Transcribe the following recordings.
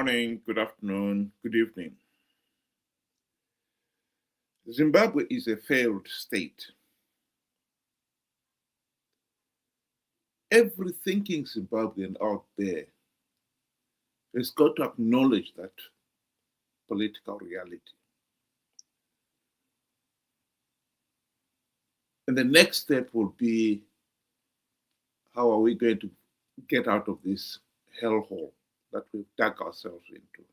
morning, good afternoon, good evening. Zimbabwe is a failed state. Every thinking Zimbabwean out there has got to acknowledge that political reality. And the next step will be, how are we going to get out of this hellhole that we've dug ourselves into?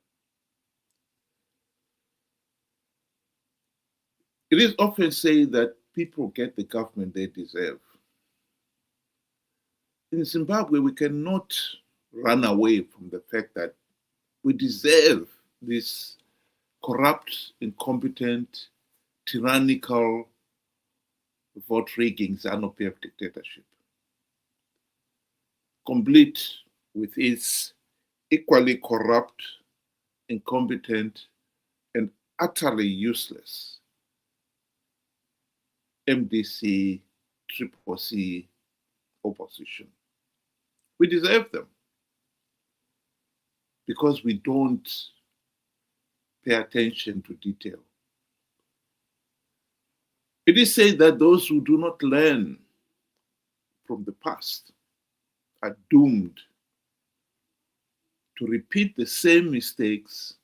It is often said that people get the government they deserve. In Zimbabwe, we cannot run away from the fact that we deserve this corrupt, incompetent, tyrannical, vote rigging ZANU-PF dictatorship, complete with its equally corrupt, incompetent, and utterly useless MDC, CCC opposition. We deserve them because we don't pay attention to detail. It is said that those who do not learn from the past are doomed to repeat the same mistakes,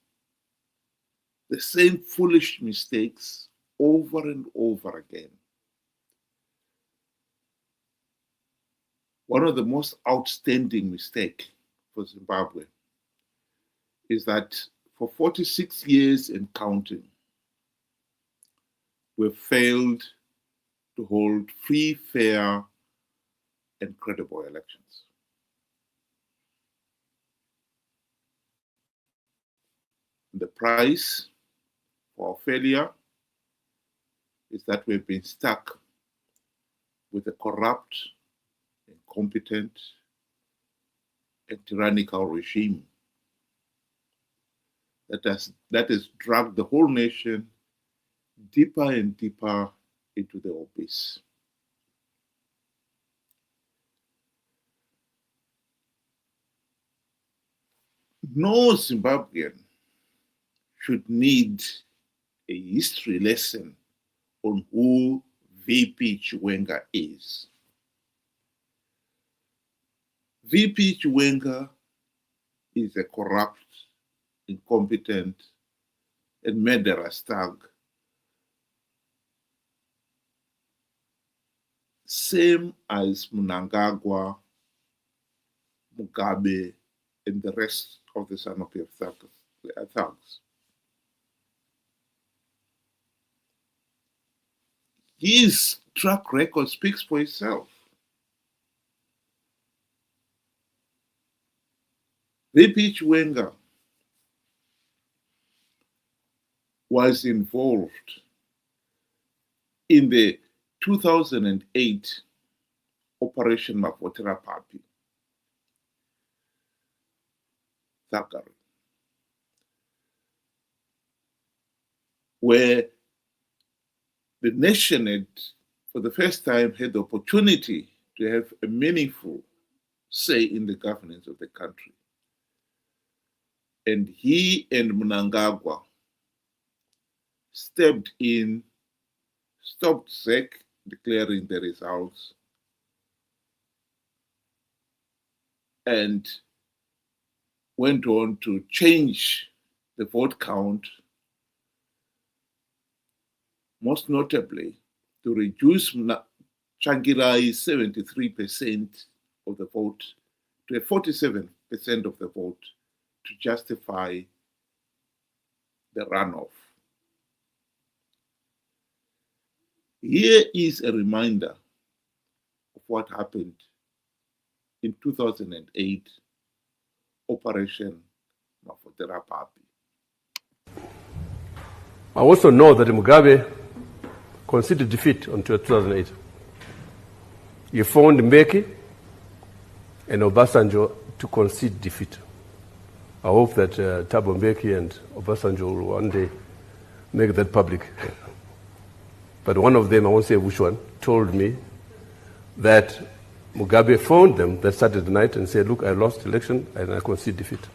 the same foolish mistakes over and over again. One of the most outstanding mistakes for Zimbabwe is that for 46 years and counting, we've failed to hold free, fair, and credible elections. The price for our failure is that we've been stuck with a corrupt, incompetent, and tyrannical regime that has dragged the whole nation deeper and deeper into the abyss. No Zimbabwean should need a history lesson on who VP Chiwenga is. VP Chiwenga is a corrupt, incompetent, and murderous thug. Same as Mnangagwa, Mugabe, and the rest of the ZANU-PF thugs. His track record speaks for itself. VP Chiwenga was involved in the 2008 Operation Mavhotera Papi thuggery, where the nation had, for the first time, had the opportunity to have a meaningful say in the governance of the country. And he and Mnangagwa stepped in, stopped ZEC declaring the results, and went on to change the vote count, most notably to reduce Changirai's 73% of the vote to a 47% of the vote to justify the runoff. Here is a reminder of what happened in 2008 Operation Mavhotera Papi. I also know that Mugabe conceded defeat on 2008. He phoned Mbeki and Obasanjo to concede defeat. I hope that Thabo Mbeki and Obasanjo will one day make that public. But one of them, I won't say which one, told me that Mugabe phoned them that Saturday night and said, look, I lost the election and I concede defeat.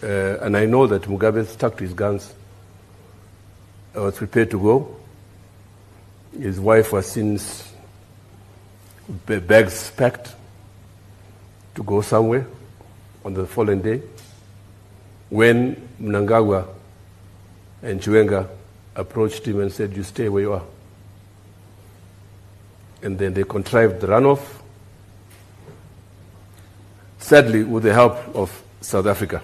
and I know that Mugabe stuck to his guns, was prepared to go. His wife was since bags packed to go somewhere on the following day, when Mnangagwa and Chiwenga approached him and said, "You stay where you are." And then they contrived the runoff, sadly with the help of South Africa.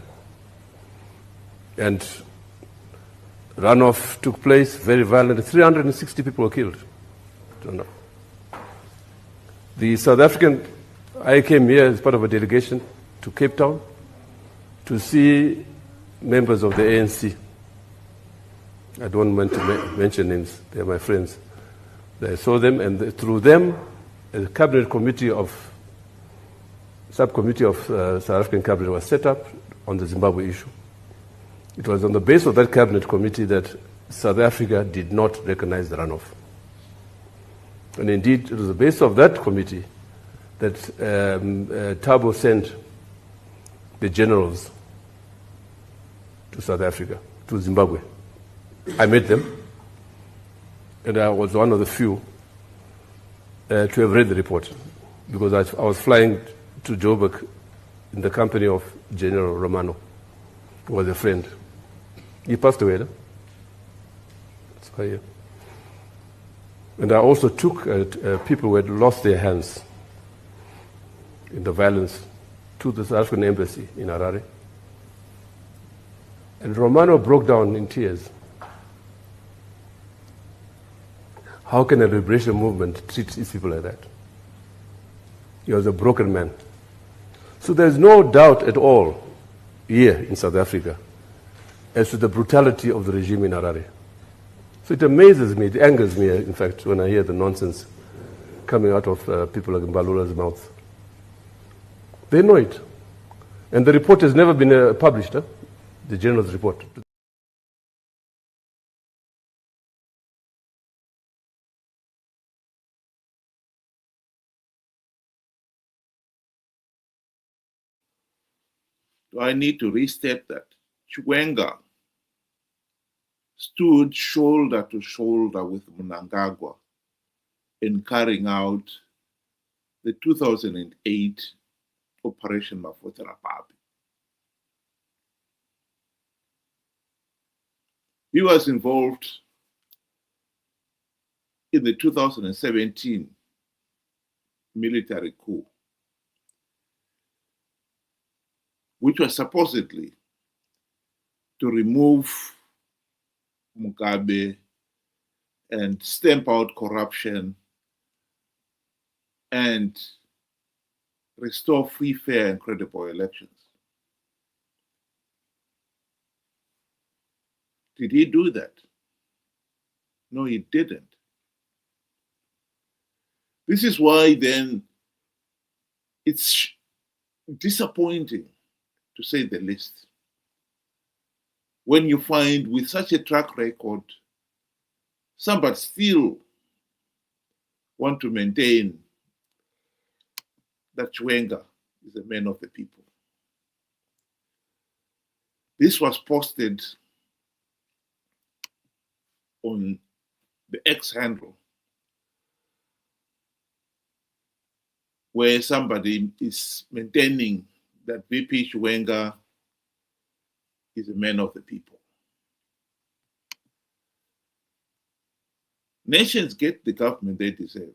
And runoff took place, very violent. 360 people were killed. I don't know. The South African, I came here as part of a delegation to Cape Town to see members of the ANC. I don't want to mention names, they're my friends. I saw them, and through them, a cabinet committee subcommittee of South African cabinet was set up on the Zimbabwe issue. It was on the basis of that cabinet committee that South Africa did not recognize the runoff. And indeed, it was the basis of that committee that Thabo sent the generals to South Africa, to Zimbabwe. I met them, and I was one of the few to have read the report, because I was flying to Joburg in the company of General Romano, who was a friend. He passed away, no? That's why, yeah. And I also took people who had lost their hands in the violence to the South African embassy in Harare. And Romano broke down in tears. How can a liberation movement treat its people like that? He was a broken man. So there's no doubt at all here in South Africa as to the brutality of the regime in Harare. So it amazes me, it angers me, in fact, when I hear the nonsense coming out of people like Mbalula's mouth. They know it. And the report has never been published, the general's report. Do I need to restate that? Chiwenga stood shoulder to shoulder with Mnangagwa in carrying out the 2008 Operation Mavhotera Papi. He was involved in the 2017 military coup, which was supposedly to remove Mugabe and stamp out corruption and restore free, fair, and credible elections. Did he do that? No, he didn't. This is why then it's disappointing, to say the least, when you find with such a track record, somebody still want to maintain that Chiwenga is a man of the people. This was posted on the X handle, where somebody is maintaining that VP Chiwenga is a man of the people. Nations get the government they deserve.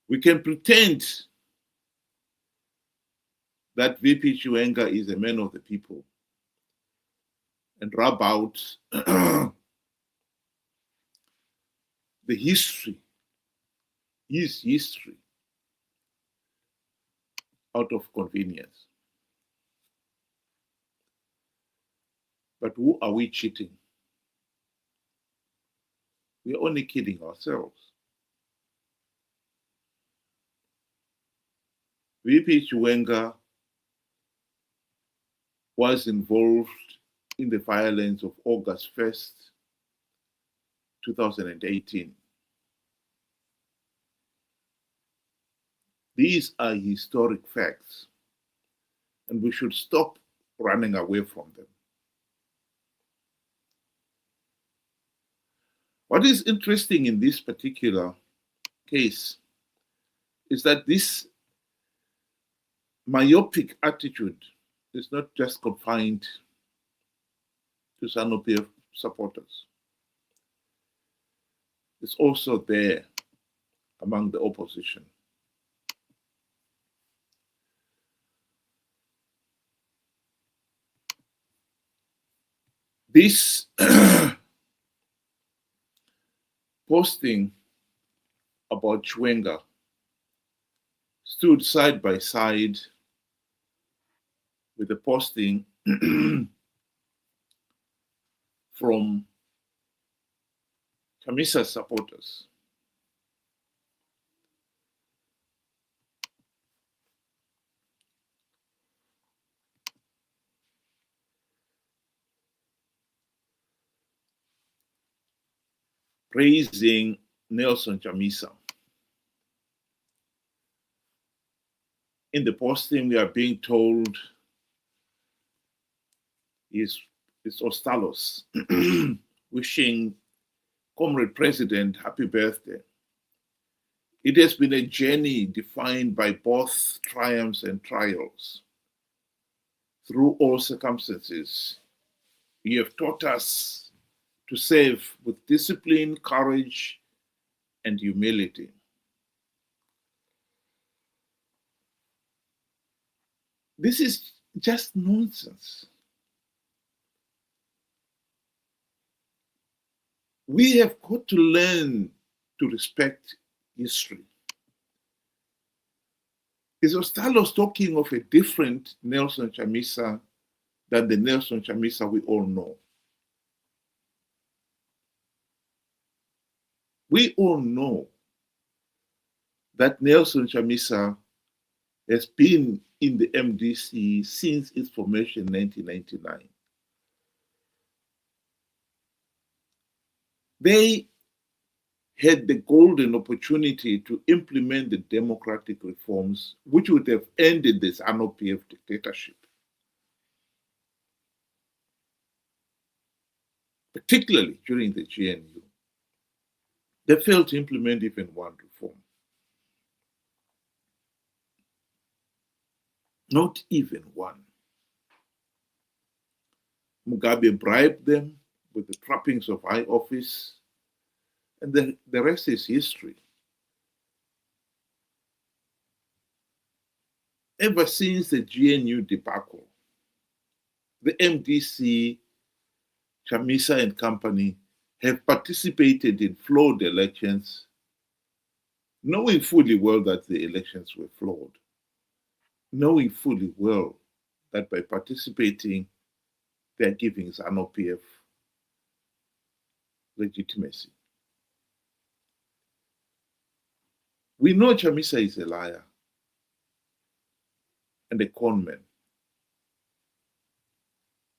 We can pretend that VP Chiwenga is a man of the people and rub out the history, his history, out of convenience. But who are we cheating? We're only kidding ourselves. VP Chiwenga was involved in the violence of August 1st, 2018. These are historic facts, and we should stop running away from them. What is interesting in this particular case is that this myopic attitude is not just confined to ZANU-PF supporters. It's also there among the opposition. This posting about Chiwenga stood side by side with a posting from Chamisa supporters. Praising Nelson Chamisa. In the posting, we are being told it's Ostalos wishing Comrade President happy birthday. It has been a journey defined by both triumphs and trials. Through all circumstances, you have taught us to serve with discipline, courage, and humility. This is just nonsense. We have got to learn to respect history. Is Ostalos talking of a different Nelson Chamisa than the Nelson Chamisa we all know? We all know that Nelson Chamisa has been in the MDC since its formation in 1999. They had the golden opportunity to implement the democratic reforms which would have ended this ZANU-PF dictatorship. Particularly during the GNU. They failed to implement even one reform. Not even one. Mugabe bribed them with the trappings of high office, and the rest is history. Ever since the GNU debacle, the MDC, Chamisa and company have participated in flawed elections, knowing fully well that the elections were flawed, knowing fully well that by participating, they are giving ZANU-PF legitimacy. We know Chamisa is a liar and a conman.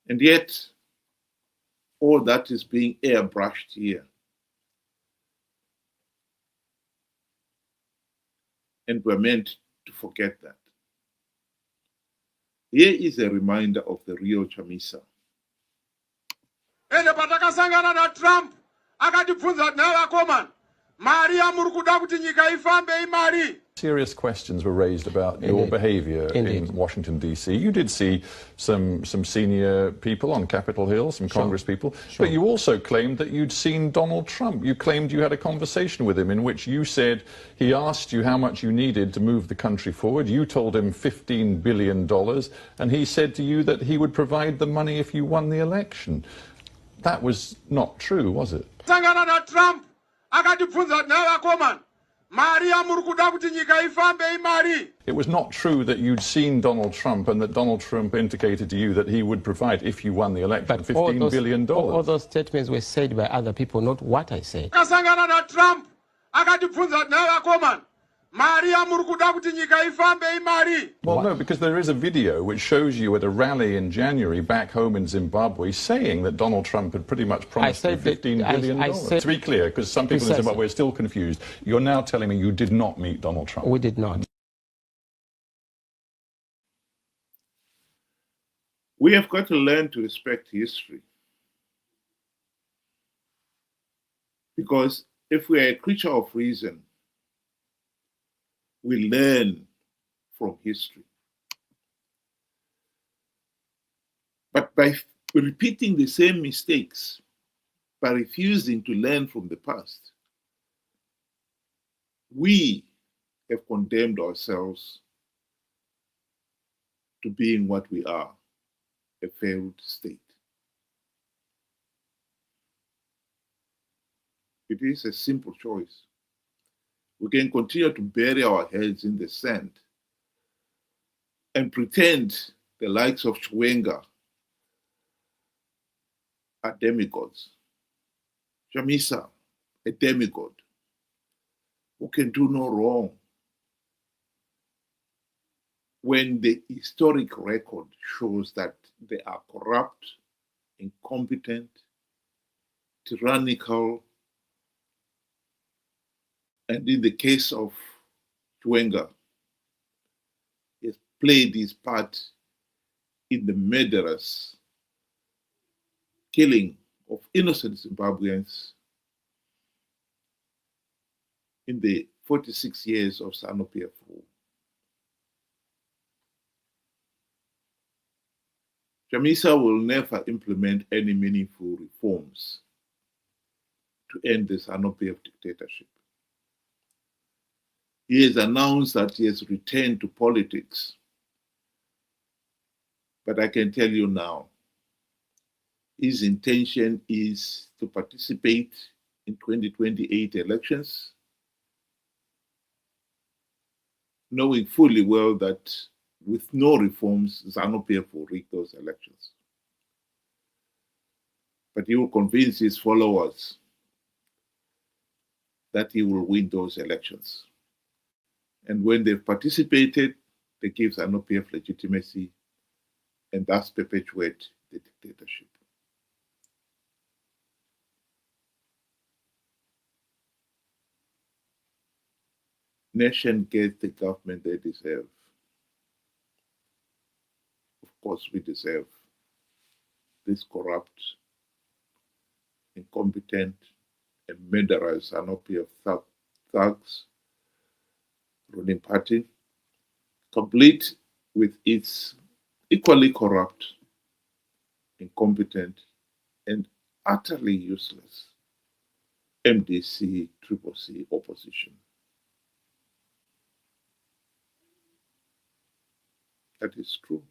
And yet, all that is being airbrushed here. And we're meant to forget that. Here is a reminder of the real Chamisa. Ende patakasangana na Trump akatibvunza nawo akomana mari yamuri kuda kuti nyika ifambe imari. Serious questions were raised about your behaviour in Washington, D.C. You did see some senior people on Capitol Hill, some Congress people, but you also claimed that you'd seen Donald Trump. You claimed you had a conversation with him in which you said he asked you how much you needed to move the country forward. You told him $15 billion, and he said to you that he would provide the money if you won the election. That was not true, was it? Sangana na Trump akatibvunza nawo akomana. It was not true that you'd seen Donald Trump and that Donald Trump indicated to you that he would provide, if you won the election, $15 billion. All those statements were said by other people, not what I said. Well, no, because there is a video which shows you at a rally in January back home in Zimbabwe saying that Donald Trump had pretty much promised you $15 billion. To be clear, because some people in Zimbabwe are still confused, you're now telling me you did not meet Donald Trump. We did not. We have got to learn to respect history. Because if we are a creature of reason, we learn from history. But by repeating the same mistakes, by refusing to learn from the past, we have condemned ourselves to being what we are, a failed state. It is a simple choice. We can continue to bury our heads in the sand and pretend the likes of Chiwenga are demigods. Chamisa, a demigod, who can do no wrong, when the historic record shows that they are corrupt, incompetent, tyrannical, and in the case of Chiwenga, he has played his part in the murderous killing of innocent Zimbabweans in the 46 years of ZANU-PF rule. Chamisa will never implement any meaningful reforms to end the ZANU-PF dictatorship. He has announced that he has returned to politics. But I can tell you now, his intention is to participate in 2028 elections, knowing fully well that with no reforms, ZANU-PF will rig those elections. But he will convince his followers that he will win those elections. And when they've participated, they give ZANU-PF legitimacy and thus perpetuate the dictatorship. Nation gets the government they deserve. Of course, we deserve this corrupt, incompetent, and murderous ZANU-PF thugs ruling party, complete with its equally corrupt, incompetent, and utterly useless MDC/CCC opposition. That is true.